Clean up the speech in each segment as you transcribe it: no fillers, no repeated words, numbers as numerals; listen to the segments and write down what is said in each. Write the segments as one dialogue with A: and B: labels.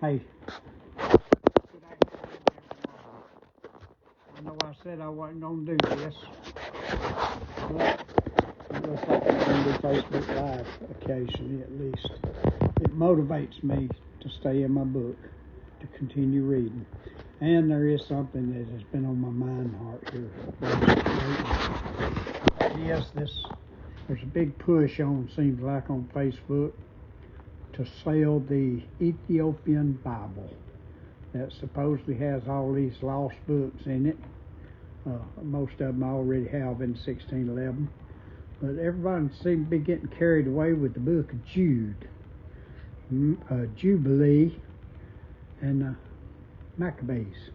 A: Hey, I know I said I wasn't going to do this, but it looks like I'm going to do Facebook Live occasionally at least. It motivates me to stay in my book, to continue reading. And there is something that has been on my mind and heart here lately. That is this, there's a big push on, seems like on Facebook, to sell the Ethiopian Bible that supposedly has all these lost books in it. Most of them I already have in 1611. But everybody seems to be getting carried away with the book of Jude, Jubilee, and Maccabees.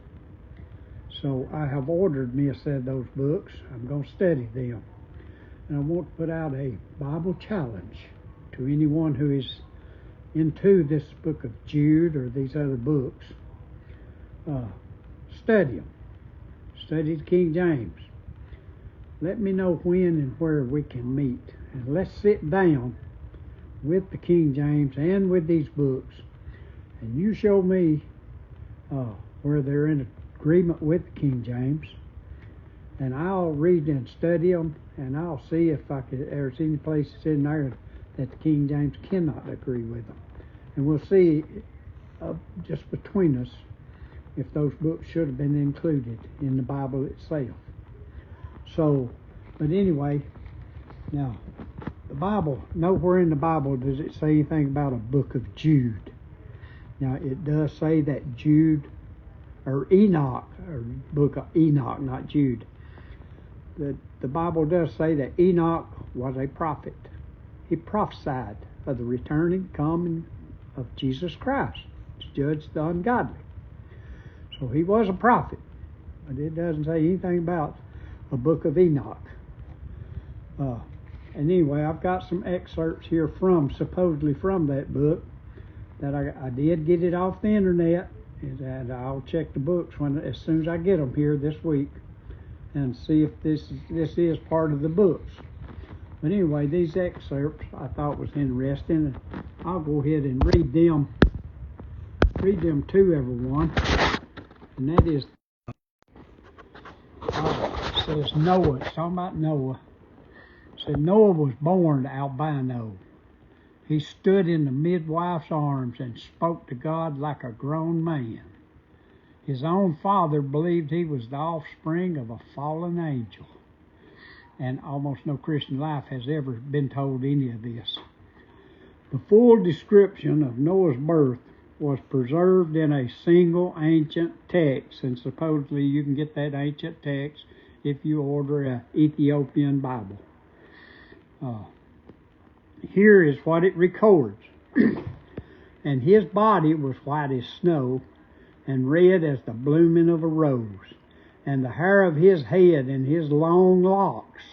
A: So I have ordered me a set of those books. I'm going to study them. And I want to put out a Bible challenge to anyone who is into this book of Jude or these other books. Study them. Study the King James. Let me know when and where we can meet. And let's sit down with the King James and with these books. And you show me where they're in agreement with the King James. And I'll read and study them. And I'll see if there's any places in there that the King James cannot agree with them. And we'll see just between us if those books should have been included in the Bible itself. So, but anyway, now, the Bible, nowhere in the Bible does it say anything about a book of Jude. Now, it does say that Jude, or Enoch, or book of Enoch, not Jude. The Bible does say that Enoch was a prophet. He prophesied of the returning, coming of Jesus Christ to judge the ungodly. So he was a prophet, but it doesn't say anything about a book of Enoch. And anyway, I've got some excerpts here supposedly from that book, that I did get it off the internet, and I'll check the books as soon as I get them here this week, and see if this is part of the books. But anyway, these excerpts I thought was interesting, and I'll go ahead and read them to everyone. And that is, it says Noah. It's talking about Noah. It said Noah was born albino. He stood in the midwife's arms and spoke to God like a grown man. His own father believed he was the offspring of a fallen angel. And almost no Christian life has ever been told any of this. The full description of Noah's birth was preserved in a single ancient text, and supposedly you can get that ancient text if you order an Ethiopian Bible. Here is what it records. And his body was white as snow, and red as the blooming of a rose, and the hair of his head and his long locks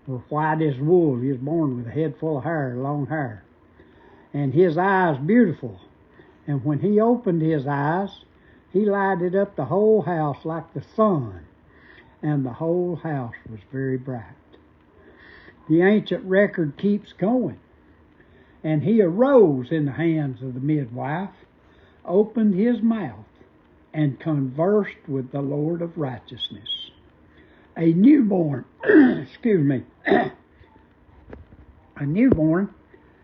A: were white as wool. He was born with a head full of hair, long hair, and his eyes beautiful. And when he opened his eyes, he lighted up the whole house like the sun, and the whole house was very bright. The ancient record keeps going. And he arose in the hands of the midwife, opened his mouth, and conversed with the Lord of righteousness. A newborn, a newborn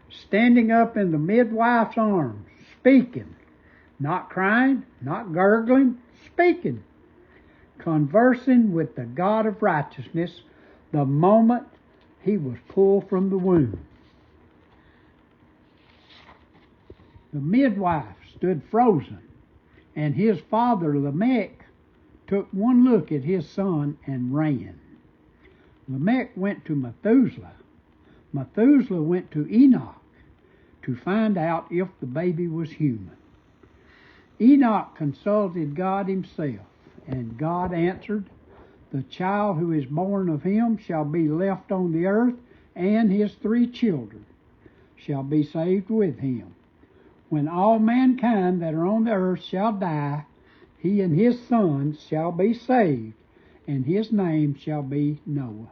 A: standing up in the midwife's arms, speaking, not crying, not gurgling, speaking, conversing with the God of righteousness the moment he was pulled from the womb. The midwife stood frozen, and his father Lamech took one look at his son and ran. Lamech went to Methuselah. Methuselah went to Enoch to find out if the baby was human. Enoch consulted God himself, and God answered, "The child who is born of him shall be left on the earth, and his 3 children shall be saved with him. When all mankind that are on the earth shall die, he and his sons shall be saved, and his name shall be Noah."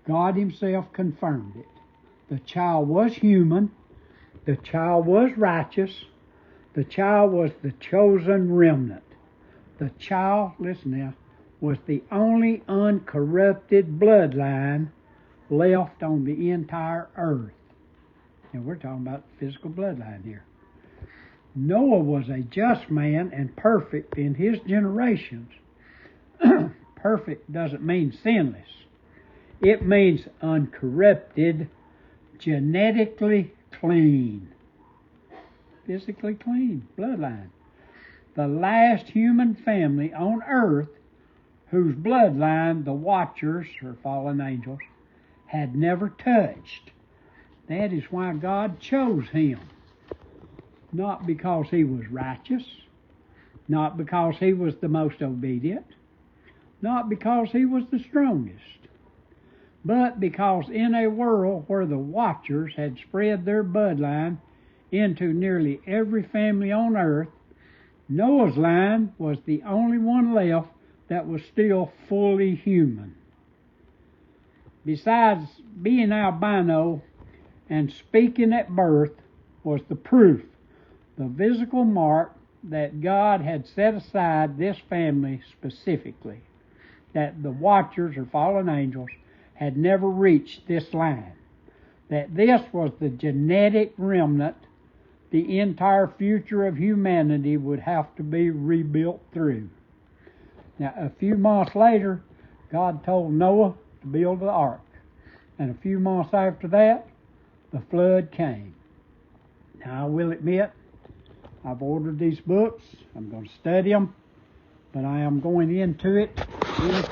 A: God himself confirmed it. The child was human, the child was righteous, The child was the chosen remnant. The child, listen now, was the only uncorrupted bloodline left on the entire earth. And we're talking about physical bloodline here. Noah was a just man and perfect in his generations. Perfect doesn't mean sinless. It means uncorrupted, genetically clean. Physically clean bloodline. The last human family on earth whose bloodline the Watchers, or fallen angels, had never touched. That is why God chose him. Not because he was righteous, not because he was the most obedient, not because he was the strongest, but because in a world where the Watchers had spread their bloodline into nearly every family on earth, Noah's line was the only one left that was still fully human. Besides being albino and speaking at birth was the proof, the physical mark that God had set aside this family specifically, that the Watchers or fallen angels had never reached this line, that this was the genetic remnant the entire future of humanity would have to be rebuilt through. Now, a few months later, God told Noah to build the ark. And a few months after that, the flood came. Now, I will admit, I've ordered these books. I'm going to study them. But I am going into it with,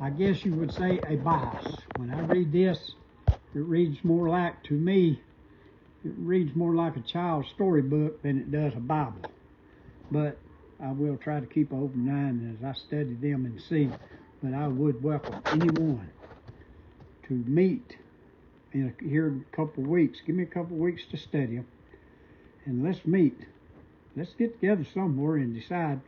A: I guess you would say, a bias. When I read this, it reads more like, to me, it reads more like a child's storybook than it does a Bible. But I will try to keep an open mind as I study them and see. But I would welcome anyone to meet here in a couple of weeks. Give me a couple of weeks to study them. And let's meet. Let's get together somewhere and decide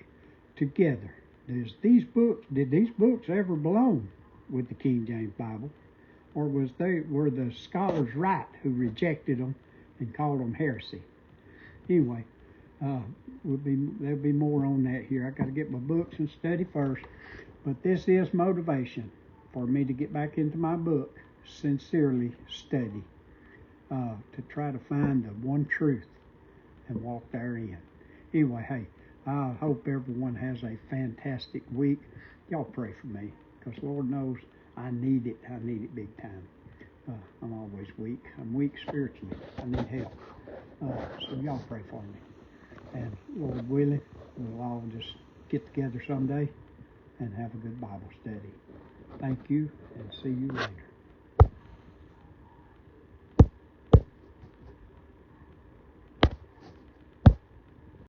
A: together. Did these books ever belong with the King James Bible? Or were the scholars right who rejected them and called them heresy? Anyway, there'll be more on that here. I got to get my books and study first. But this is motivation for me to get back into my book, sincerely study, to try to find the one truth and walk therein. Anyway, hey, I hope everyone has a fantastic week. Y'all pray for me, because Lord knows I need it. I need it big time. I'm always weak. I'm weak spiritually. I need help. So y'all pray for me. And Lord willing, we'll all just get together someday and have a good Bible study. Thank you, and see you later.